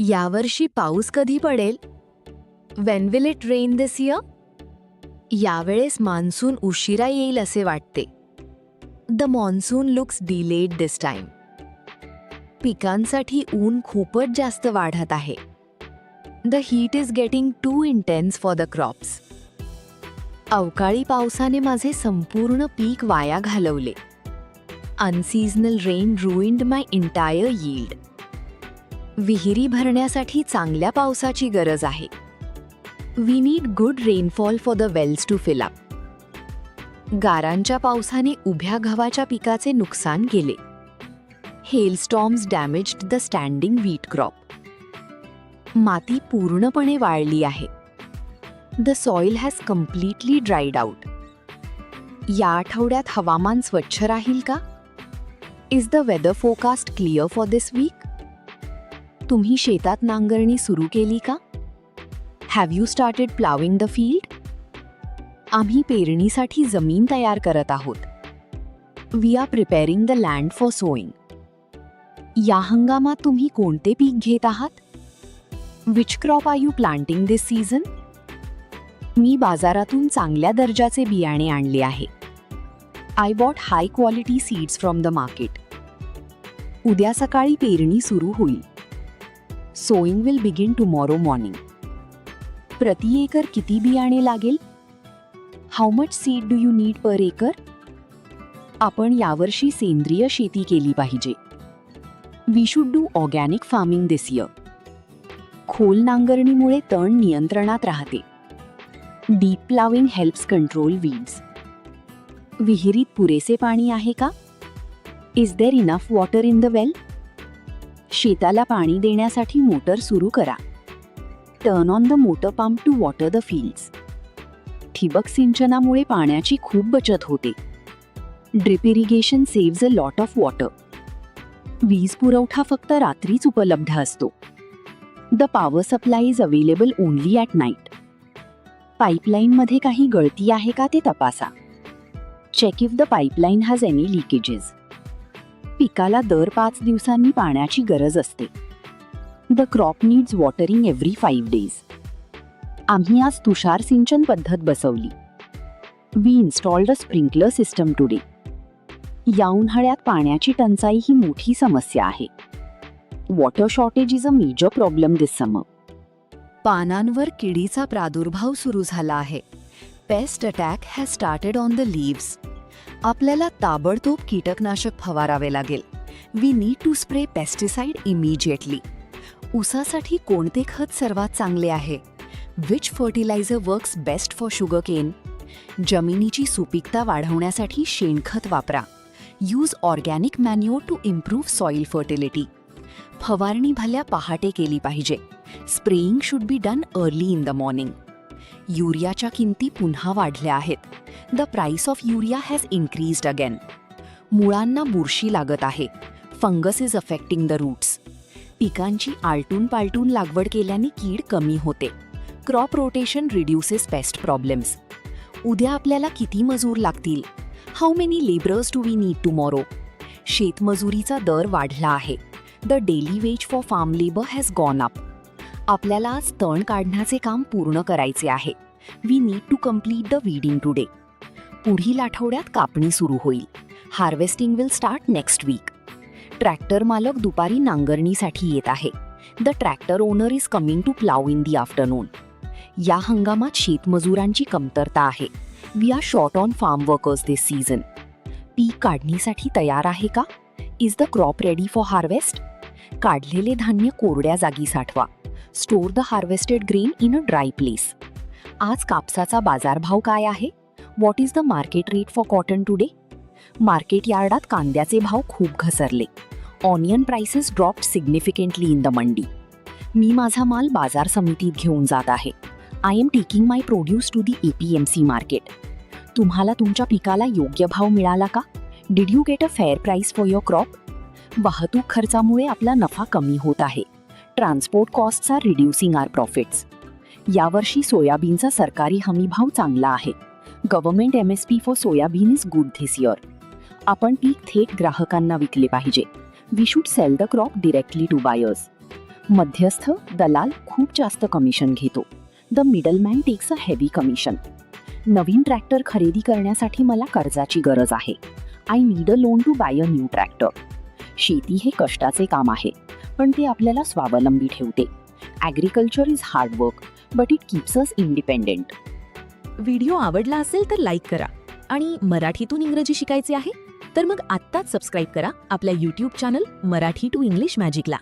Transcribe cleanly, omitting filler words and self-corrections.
यावर्षी पाऊस कधी पडेल? When will it rain this year? यावेळेस मान्सून उशिरा येईल असे वाटते. The monsoon looks delayed this time. पिकांसाठी ऊन खूपच जास्त वाढत आहे. The heat is getting too intense for the crops. अवकाळी पावसाने माझे संपूर्ण पीक वाया घालवले. Unseasonal rain ruined my entire yield. विहिरी भरण्यासाठी चांगल्या पावसाची गरज आहे. We need good rainfall for the wells to fill up. गारांच्या पावसाने उभ्या गव्हाच्या पिकाचे नुकसान केले. Hailstorms damaged the standing wheat crop. माती पूर्णपणे वाळली आहे. The soil has completely dried out. या आठवड्यात हवामान स्वच्छ राहील का? Is the weather forecast clear for this week? तुम्ही शेतात नांगरणी सुरू केली का? Have you started ploughing the field? आम्ही पेरणीसाठी जमीन तयार करत आहोत. We are preparing the land for sowing. या हंगामात तुम्ही कोणते पीक घेत आहात? Which crop are you planting this season? मी बाजारातून चांगल्या दर्जाचे बियाणे आणले आहे. I bought high quality seeds from the market. उद्या सकाळी पेरणी सुरू होईल. Sowing will begin tomorrow morning. प्रति एकर किती बियाणे लागेल? How much seed do you need per acre? आपण यावर्षी सेंद्रिय शेती केली पाहिजे. We should do organic farming this year. खोल नांगरणीमुळे तण नियंत्रणात राहते. Deep ploughing helps control weeds. विहिरीत पुरेसे पाणी आहे का? Is there enough water in the well? शेताला पाणी देण्यासाठी मोटर सुरू करा. Turn on the motor pump to water the fields. ठिबक सिंचनामुळे पाण्याची खूप बचत होते. Drip irrigation saves a lot of water. वीज पुरवठा फक्त रात्रीच उपलब्ध असतो. The power supply is available only at night. पाईपलाईनमध्ये काही गळती आहे का ते तपासा. Check if the pipeline has any leakages. पिकाला दर 5 दिवसांनी पाण्याची गरज असते. The crop needs watering every 5 days. आम्ही आज तुषार सिंचन पद्धत बसवली. We installed a sprinkler system today. या उन्हाळ्यात पाण्याची टंचाई ही मोठी समस्या आहे. Water shortage is a major problem this summer. पानांवर किडीचा प्रादुर्भाव सुरू झाला आहे. Pest attack has started on the leaves. आपल्याला ताबडतोब कीटकनाशक फवारावे लागेल. We need to spray pesticide immediately. ऊसासाठी कोणते खत सर्वात चांगले आहे? Which fertiliser works best for sugarcane? जमिनीची सुपीकता वाढवण्यासाठी शेणखत वापरा. Use organic manure to improve soil fertility. फवारणी भल्या पहाटे केली पाहिजे. Spraying should be done early in the morning. युरियाच्या किमती पुन्हा वाढल्या आहेत. The price of urea has increased again. मुळांना बुरशी लागत आहे. Fungus is affecting the roots. पिकांची आलटून पालटून लागवड केल्याने कीड कमी होते. Crop rotation reduces pest problems. उद्या आपल्याला किती मजूर लागतील? How many labourers do we need tomorrow? शेतमजुरीचा दर वाढला आहे. The daily wage for farm labour has gone up. आपल्याला आज तण काढण्याचे काम पूर्ण करायचे आहे. We need to complete the weeding today. पुढील आठवड्यात कापणी सुरू होईल. Harvesting will start next week. Tractor मालक दुपारी नांगरणीसाठी येत आहे. The tractor owner is coming to plough in the afternoon. या हंगामात शेतमजुरांची कमतरता आहे. We are short on farm workers this season. पीक काढणीसाठी तयार आहे का? Is the crop ready for harvest? काढलेले धान्य कोरड्या जागी साठवा. Store the harvested grain in a dry place. आज कापसाचा बाजारभाव काय आहे? What is the market rate for cotton today? Market यार्डात कांद्याचे भाव खूप घसरले. Onion prices dropped significantly in the mandi. मी माझा माल बाजार समितीत घेऊन जात आहे. I am taking my produce to the APMC market. तुम्हाला तुमच्या पिकाला योग्य भाव मिळाला का? Did you get a fair price for your crop? वाहतूक खर्चामुळे आपला नफा कमी होत आहे. Transport costs are reducing our profits. यावर्षी सोयाबीनचा सरकारी हमी भाव चांगला आहे. Government MSP for soybean is good this year. आपण पीक थेट ग्राहकांना विकले पाहिजे. We should sell the crop directly to buyers. मध्यस्थ दलाल खूप जास्त कमिशन घेतो. The middleman takes a heavy commission. नवीन ट्रॅक्टर खरेदी करण्यासाठी मला कर्जाची गरज आहे. I need a loan to buy a new tractor. शेती हे कष्टाचे काम आहे, पण ते आपल्याला स्वावलंबी ठेवते. Agriculture is hard work, but it keeps us independent. Video आवडला असेल तर लाईक करा आणि मराठीतून इंग्रजी शिकायचे आहे तर मग आत्ताच सबस्क्राईब करा आपल्या YouTube channel Marathi to English मॅजिकला.